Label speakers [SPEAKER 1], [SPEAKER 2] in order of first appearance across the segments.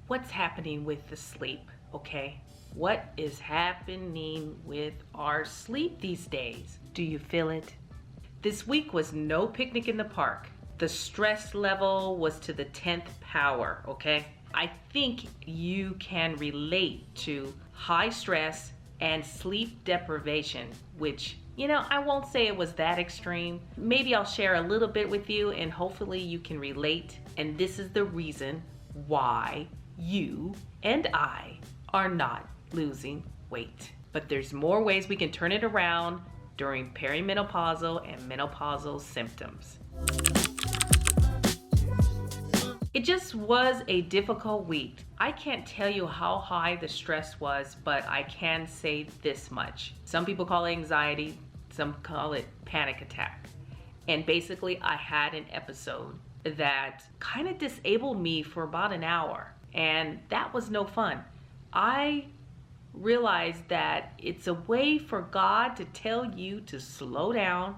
[SPEAKER 1] what's happening with the sleep, okay? What is happening with our sleep these days? Do you feel it? This week was no picnic in the park. The stress level was to the 10th power, okay? I think you can relate to high stress and sleep deprivation, which, I won't say it was that extreme. Maybe I'll share a little bit with you and hopefully you can relate. And this is the reason why you and I are not losing weight. But there's more ways we can turn it around during perimenopausal and menopausal symptoms. It just was a difficult week. I can't tell you how high the stress was, but I can say this much. Some people call it anxiety, some call it panic attack. And basically I had an episode that kind of disabled me for about an hour, and that was no fun. I realized that it's a way for God to tell you to slow down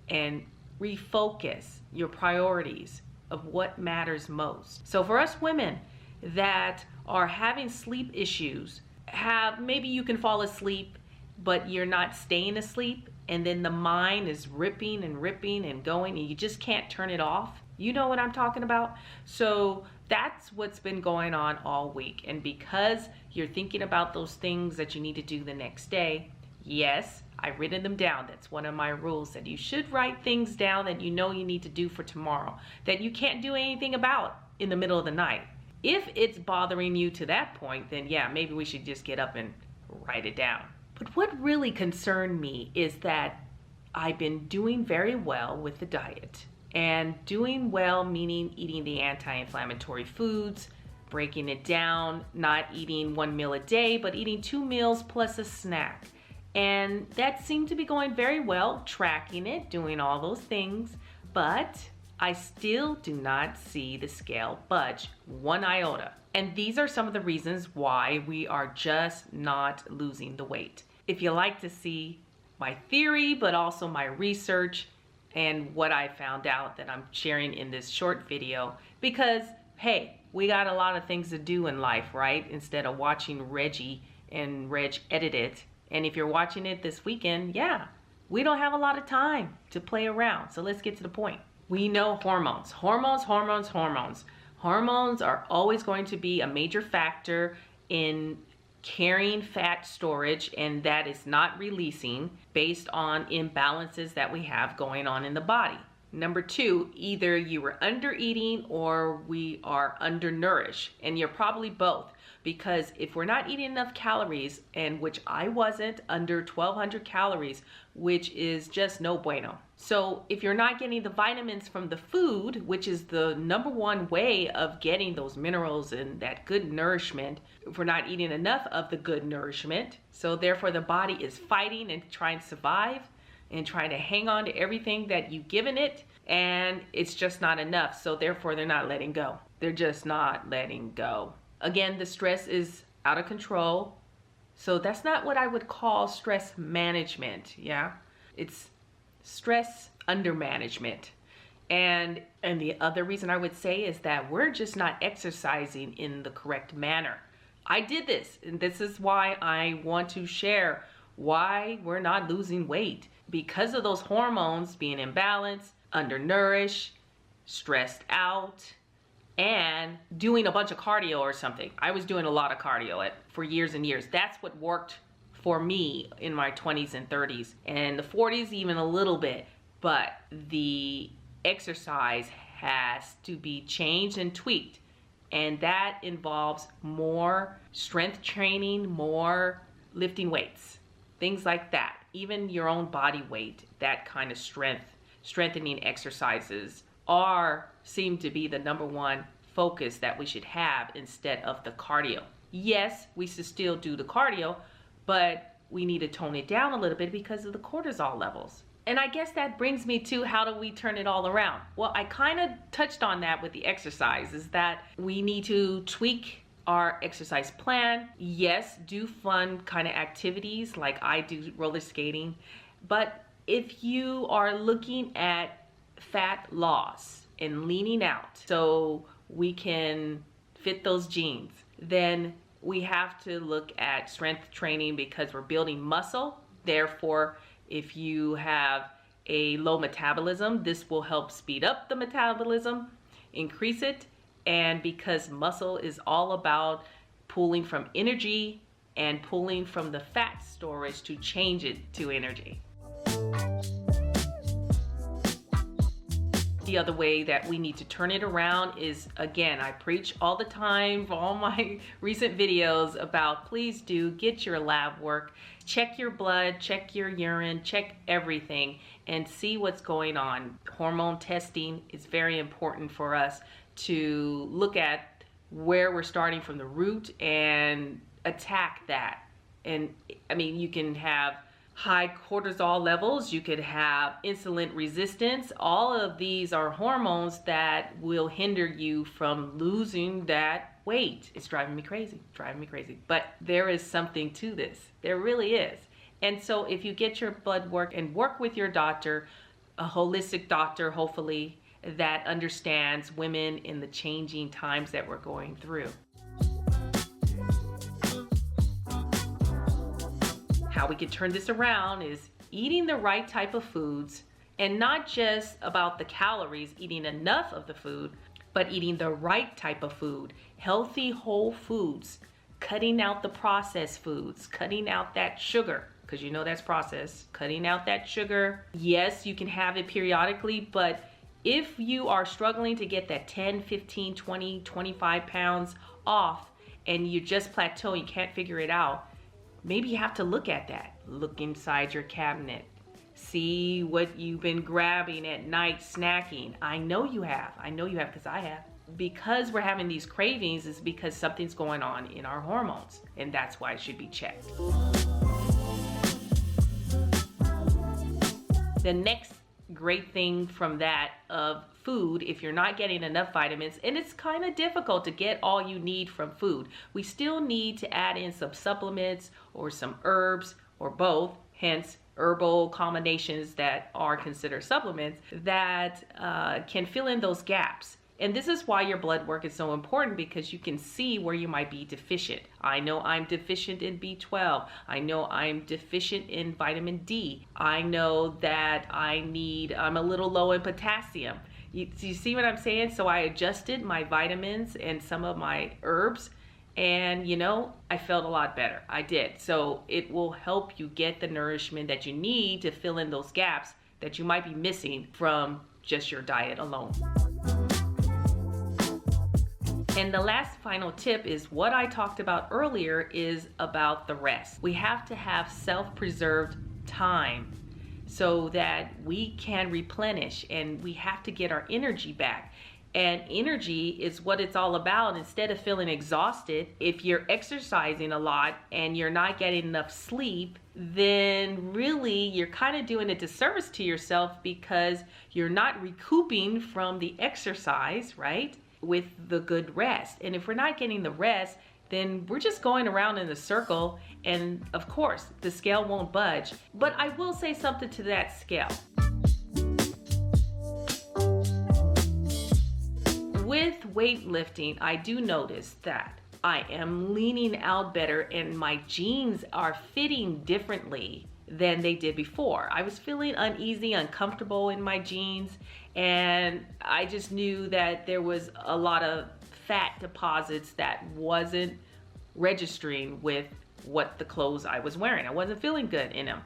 [SPEAKER 1] and refocus your priorities of what matters most. So for us women that are having sleep issues, maybe you can fall asleep, but you're not staying asleep, and then the mind is ripping and going, and you just can't turn it off. You know what I'm talking about? So that's what's been going on all week. And because you're thinking about those things that you need to do the next day, yes, I've written them down. That's one of my rules, that you should write things down that you know you need to do for tomorrow, that you can't do anything about in the middle of the night. If it's bothering you to that point, then yeah, maybe we should just get up and write it down. But what really concerned me is that I've been doing very well with the diet. And doing well meaning eating the anti-inflammatory foods, breaking it down, not eating 1 meal a day, but eating 2 meals plus a snack. And that seemed to be going very well, tracking it, doing all those things, but I still do not see the scale budge one iota. And these are some of the reasons why we are just not losing the weight. If you like to see my theory, but also my research and what I found out, that I'm sharing in this short video, because hey, we got a lot of things to do in life, right? Instead of watching Reggi and Reg edit it. And if you're watching it this weekend, yeah, we don't have a lot of time to play around. So let's get to the point. We know hormones. Hormones are always going to be a major factor in carrying fat storage, and that is not releasing based on imbalances that we have going on in the body. Number 2, either you were under eating or we are undernourished, and you're probably both, because if we're not eating enough calories, and which I wasn't, under 1,200 calories, which is just no bueno. So if you're not getting the vitamins from the food, which is the number one way of getting those minerals and that good nourishment, if we're not eating enough of the good nourishment, so therefore the body is fighting and trying to survive and trying to hang on to everything that you've given it, and it's just not enough. So therefore they're not letting go. They're just not letting go. Again, the stress is out of control. So that's not what I would call stress management, yeah? It's stress under management. And the other reason I would say is that we're just not exercising in the correct manner. I did this, and this is why I want to share why we're not losing weight. Because of those hormones being imbalanced, undernourished, stressed out, and doing a bunch of cardio or something. I was doing a lot of cardio for years and years. That's what worked for me in my 20s and 30s, and the 40s even a little bit. But the exercise has to be changed and tweaked, and that involves more strength training, more lifting weights, things like that. Even your own body weight, that kind of strengthening exercises seem to be the number one focus that we should have instead of the cardio. Yes, we should still do the cardio, but we need to tone it down a little bit because of the cortisol levels. And I guess that brings me to, how do we turn it all around? Well, I kind of touched on that with the exercise, is that we need to tweak our exercise plan. Yes, do fun kind of activities like I do roller skating. But if you are looking at fat loss and leaning out so we can fit those jeans. Then we have to look at strength training because we're building muscle. Therefore, if you have a low metabolism, this will help speed up the metabolism, increase it. And because muscle is all about pulling from energy and pulling from the fat storage to change it to energy. The other way that we need to turn it around is, again, I preach all the time for all my recent videos about please do get your lab work, check your blood, check your urine, check everything and see what's going on. Hormone testing is very important for us to look at where we're starting from the root and attack that. And I mean, you can have high cortisol levels, you could have insulin resistance. All of these are hormones that will hinder you from losing that weight. It's driving me crazy, But there is something to this. There really is. And so if you get your blood work and work with your doctor, a holistic doctor, hopefully, that understands women in the changing times that we're going through. How we can turn this around is eating the right type of foods, and not just about the calories, eating enough of the food, but eating the right type of food, healthy whole foods, cutting out the processed foods, cutting out that sugar, because you know that's processed, cutting out that sugar. Yes, you can have it periodically, but if you are struggling to get that 10, 15, 20, 25 pounds off and you just plateau, you can't figure it out, maybe you have to look at that. Look inside your cabinet. See what you've been grabbing at night, snacking. I know you have because I have. Because we're having these cravings is because something's going on in our hormones, and that's why it should be checked. The next great thing from that of food, if you're not getting enough vitamins, and it's kind of difficult to get all you need from food, we still need to add in some supplements or some herbs or both, hence herbal combinations that are considered supplements that can fill in those gaps. And this is why your blood work is so important, because you can see where you might be deficient. I know I'm deficient in B12. I know I'm deficient in vitamin D. I know that I'm a little low in potassium. You see what I'm saying? So I adjusted my vitamins and some of my herbs, and I felt a lot better. I did. So it will help you get the nourishment that you need to fill in those gaps that you might be missing from just your diet alone. And the last final tip is what I talked about earlier, is about the rest. We have to have self-preserved time so that we can replenish, and we have to get our energy back. And energy is what it's all about. Instead of feeling exhausted, if you're exercising a lot and you're not getting enough sleep, then really you're kind of doing a disservice to yourself, because you're not recouping from the exercise, right, with the good rest. And if we're not getting the rest, then we're just going around in a circle, and of course the scale won't budge. But I will say something to that scale. With weightlifting, I do notice that I am leaning out better and my jeans are fitting differently than they did before. I was feeling uneasy, uncomfortable in my jeans, and I just knew that there was a lot of fat deposits that wasn't registering with what the clothes I was wearing. I wasn't feeling good in them.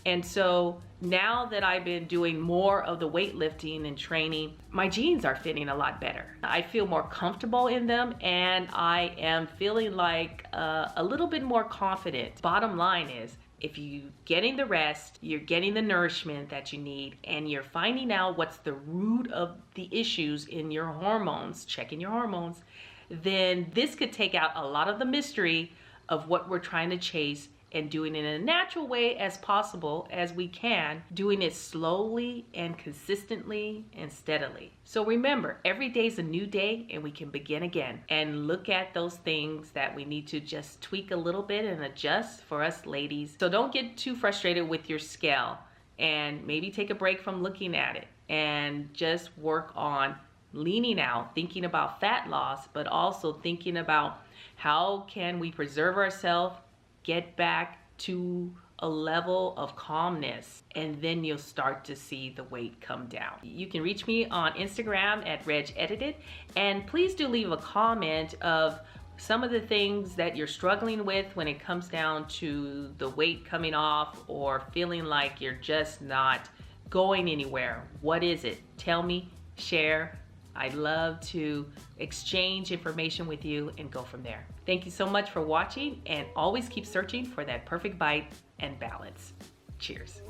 [SPEAKER 1] And so now that I've been doing more of the weightlifting and training, my jeans are fitting a lot better. I feel more comfortable in them, and I am feeling like a little bit more confident. Bottom line is, if you're getting the rest, you're getting the nourishment that you need, and you're finding out what's the root of the issues in your hormones, checking your hormones, then this could take out a lot of the mystery of what we're trying to chase, and doing it in a natural way as possible as we can, doing it slowly and consistently and steadily. So remember, every day is a new day, and we can begin again and look at those things that we need to just tweak a little bit and adjust for us ladies. So don't get too frustrated with your scale, and maybe take a break from looking at it and just work on leaning out, thinking about fat loss, but also thinking about how can we preserve ourselves, get back to a level of calmness, and then you'll start to see the weight come down. You can reach me on Instagram at RegEdited, and please do leave a comment of some of the things that you're struggling with when it comes down to the weight coming off or feeling like you're just not going anywhere. What is it? Tell me, share. I'd love to exchange information with you and go from there. Thank you so much for watching, and always keep searching for that perfect bite and balance. Cheers.